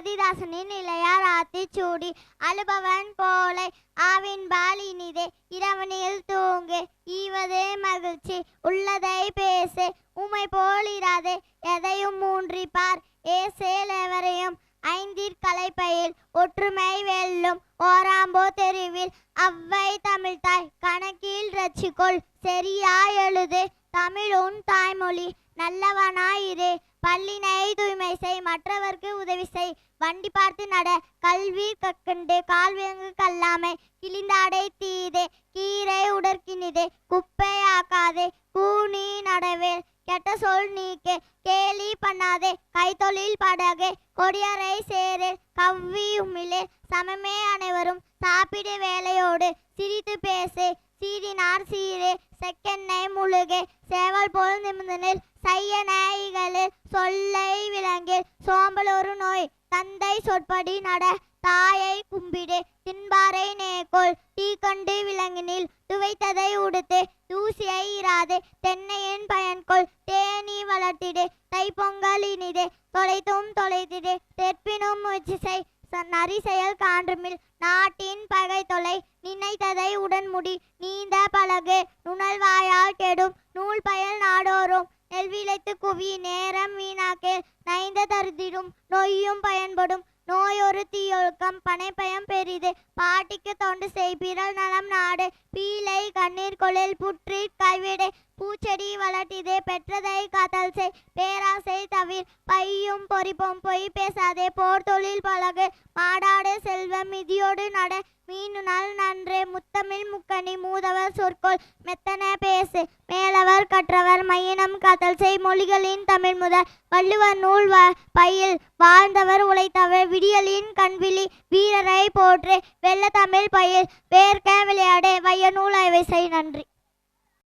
பாரதிதாசனின் இளையார் ஆத்திச்சூடி அழுபவன் போலை ஆவின்பால் இனிதே இரவனில் தூங்கு ஈவதே மகிழ்ச்சி உள்ளதை பேசு உமை போலிராதே எதையும் மூன்றிப்பார் ஏசேல் எவரையும் ஐந்திற்கலைப்பையில் ஒற்றுமை வெல்லும் ஓராம்போ தெருவில் அவ்வை தமிழ்தாய் கணக்கில் ரட்சிக்கொள் சரியாய் எழுது தமிழ் உன் தாய்மொழி நல்லவனாயிரு பல்லினை தூய்மை செய் மற்றவர்க்கு உதவி செய் வண்டி பார்த்து நட கல்வி கற்கண்டு கால்வியங்கு கல்லாமை கிழிந்தாடை தீதே கீரை உடற்கினிதே குப்பை ஆக்காதே கூனி நடவே கெட்ட சொல் நீக்கே கேலி பண்ணாதே கைத்தொழில் படகே கொடியரை சேரு கவ்வி உமிழே சமமே அனைவரும் சாப்பிடு வேலையோடு சிரித்து பேசு சீரினார் சீரே செக்கெண்ணெய் முழுகே சேவல் போல் நிமிர்ந்தனில் செய்ய நாய்களில் சொல்லை விலங்கில் சோம்பல் ஒரு நோய் தந்தை சொற்படி நட தாயை கும்பிடு தின்பாரை நேக்கோள் தீ கண்டு விலங்கினில் துவைத்ததை உடுத்து தூசியை இராது தென்னையின் பயன்கொள் தேனி வளர்த்திடு தைப்பொங்கல் இனிது தொலைத்தும் தொலைத்திடு தெற்பினும் முயற்சி செய் நரி செயல் கான்றுமில் நாட்டின் பகை தொலை நினைத்ததை உடன்முடி நீந்த பழகு நுணல் வாயால் கெடும் நூல் பயல் நாடோறும் நெல் விளைத்து குவி நேரம் வீணாக்கே நைந்த தருதிடும் நொய்யும் பயன்படும் நோயொரு தீயொழுக்கம் பனைப்பயம் பெரிது பாட்டிக்கு தொண்டு செய் பிறல் நலம் நாடு பீலை கண்ணீர் கொழில் புற்றி கைவிடு பூச்செடி வளர்த்திதே பெற்றதை காத்தல் செய் பேராசை தவிர் பையும் பொறிப்போம் பொய் பேசாதே போர் தொழில் பழகு மாடாடு செல்வம் மிதியோடு நட மீனு நல் நன்று முத்தமிழ் முக்கணி மூதவர் சொற்கொள் மெத்தன பேசு மேலவர் கற்றவர் மையினம் காத்தல் செய் மொழிகளின் தமிழ் முதல் வள்ளுவர் நூல் பயில் வாழ்ந்தவர் உழைத்தவர் விடியலின் கண்விழி வீரரை போற்று வெள்ள தமிழ் பயில் வேர்க்க விளையாடு வைய நூல் ஆய்வை செய். நன்றி.